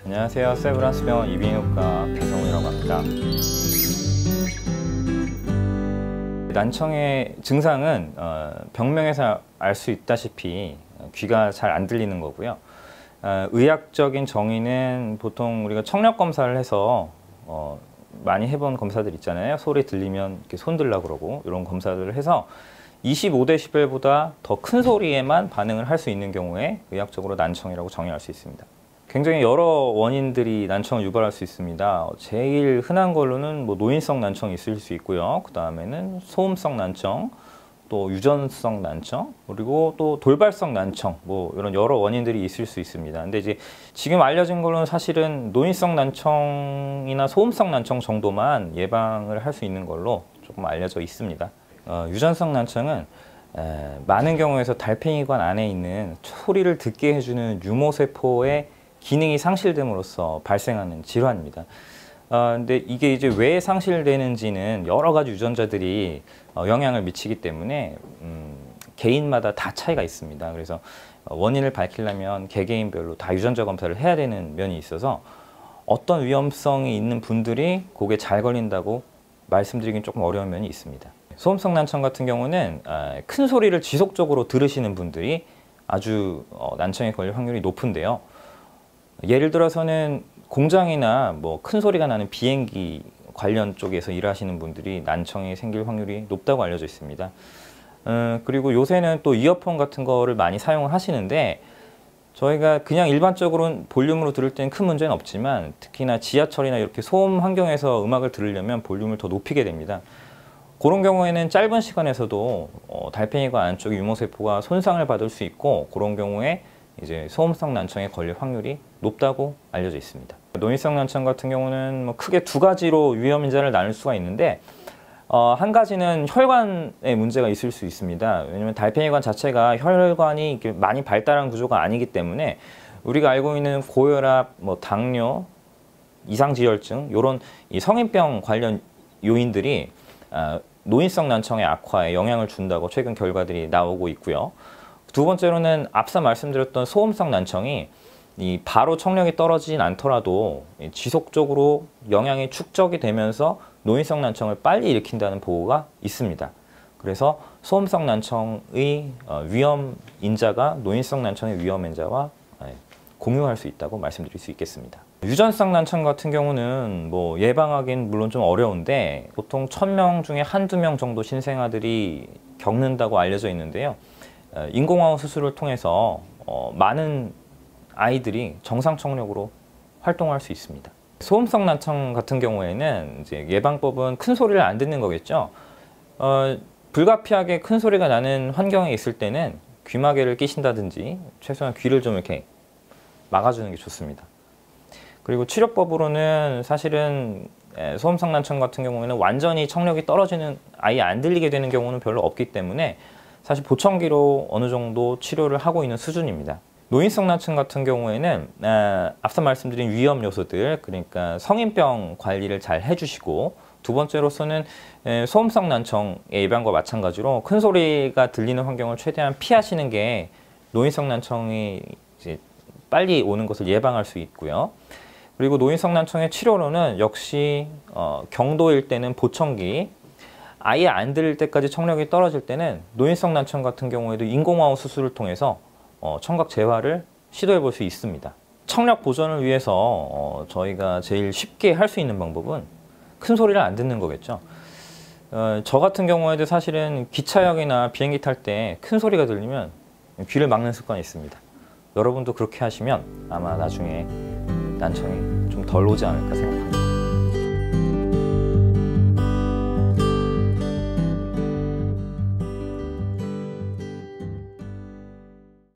안녕하세요. 세브란스 병원 이비인후과 배성우라고 합니다. 난청의 증상은 병명에서 알 수 있다시피 귀가 잘 안 들리는 거고요. 의학적인 정의는 보통 우리가 청력 검사를 해서 많이 해본 검사들 있잖아요. 소리 들리면 이렇게 손 들라 그러고 이런 검사들을 해서 25dB보다 더 큰 소리에만 반응을 할 수 있는 경우에 의학적으로 난청이라고 정의할 수 있습니다. 굉장히 여러 원인들이 난청을 유발할 수 있습니다. 제일 흔한 걸로는 노인성 난청이 있을 수 있고요. 그 다음에는 소음성 난청, 또 유전성 난청, 그리고 또 돌발성 난청, 이런 여러 원인들이 있을 수 있습니다. 근데 이제 지금 알려진 걸로는 사실은 노인성 난청이나 소음성 난청 정도만 예방을 할 수 있는 걸로 조금 알려져 있습니다. 유전성 난청은 많은 경우에서 달팽이관 안에 있는 소리를 듣게 해주는 유모세포의 기능이 상실됨으로써 발생하는 질환입니다. 근데 이게 이제 왜 상실되는지는 여러 가지 유전자들이 영향을 미치기 때문에 개인마다 다 차이가 있습니다. 그래서 원인을 밝히려면 개개인별로 다 유전자 검사를 해야 되는 면이 있어서 어떤 위험성이 있는 분들이 그게 잘 걸린다고 말씀드리긴 조금 어려운 면이 있습니다. 소음성 난청 같은 경우는 큰 소리를 지속적으로 들으시는 분들이 아주 난청에 걸릴 확률이 높은데요. 예를 들어서는 공장이나 큰 소리가 나는 비행기 관련 쪽에서 일하시는 분들이 난청이 생길 확률이 높다고 알려져 있습니다. 그리고 요새는 또 이어폰 같은 거를 많이 사용을 하시는데 저희가 그냥 일반적으로는 볼륨으로 들을 때는 큰 문제는 없지만 특히나 지하철이나 이렇게 소음 환경에서 음악을 들으려면 볼륨을 더 높이게 됩니다. 그런 경우에는 짧은 시간에서도 달팽이관 안쪽 유모세포가 손상을 받을 수 있고 그런 경우에 이제 소음성 난청에 걸릴 확률이 높다고 알려져 있습니다. 노인성 난청 같은 경우는 크게 두 가지로 위험 인자를 나눌 수가 있는데 한 가지는 혈관에 문제가 있을 수 있습니다. 왜냐하면 달팽이관 자체가 혈관이 이렇게 많이 발달한 구조가 아니기 때문에 우리가 알고 있는 고혈압, 당뇨, 이상지혈증 이런 성인병 관련 요인들이 노인성 난청의 악화에 영향을 준다고 최근 결과들이 나오고 있고요. 두 번째로는 앞서 말씀드렸던 소음성 난청이 바로 청력이 떨어지진 않더라도 지속적으로 영향이 축적이 되면서 노인성 난청을 빨리 일으킨다는 보고가 있습니다. 그래서 소음성 난청의 위험 인자가 노인성 난청의 위험 인자와 공유할 수 있다고 말씀드릴 수 있겠습니다. 유전성 난청 같은 경우는 예방하기는 물론 좀 어려운데 보통 1000명 중에 한두 명 정도 신생아들이 겪는다고 알려져 있는데요. 인공호흡 수술을 통해서 많은 아이들이 정상 청력으로 활동할 수 있습니다. 소음성 난청 같은 경우에는 이제 예방법은 큰 소리를 안 듣는 거겠죠. 불가피하게 큰 소리가 나는 환경에 있을 때는 귀마개를 끼신다든지 최소한 귀를 좀 이렇게 막아주는 게 좋습니다. 그리고 치료법으로는 사실은 소음성 난청 같은 경우에는 완전히 청력이 떨어지는 아예 안 들리게 되는 경우는 별로 없기 때문에 사실 보청기로 어느 정도 치료를 하고 있는 수준입니다. 노인성 난청 같은 경우에는 앞서 말씀드린 위험 요소들, 그러니까 성인병 관리를 잘 해주시고 두 번째로서는 소음성 난청의 예방과 마찬가지로 큰 소리가 들리는 환경을 최대한 피하시는 게 노인성 난청이 이제 빨리 오는 것을 예방할 수 있고요. 그리고 노인성 난청의 치료로는 역시 경도일 때는 보청기, 아예 안 들릴 때까지 청력이 떨어질 때는 노인성 난청 같은 경우에도 인공호흡 수술을 통해서 청각 재활을 시도해 볼 수 있습니다. 청력 보존을 위해서 저희가 제일 쉽게 할 수 있는 방법은 큰 소리를 안 듣는 거겠죠. 저 같은 경우에도 사실은 기차역이나 비행기 탈 때 큰 소리가 들리면 귀를 막는 습관이 있습니다. 여러분도 그렇게 하시면 아마 나중에 난청이 좀 덜 오지 않을까 생각합니다.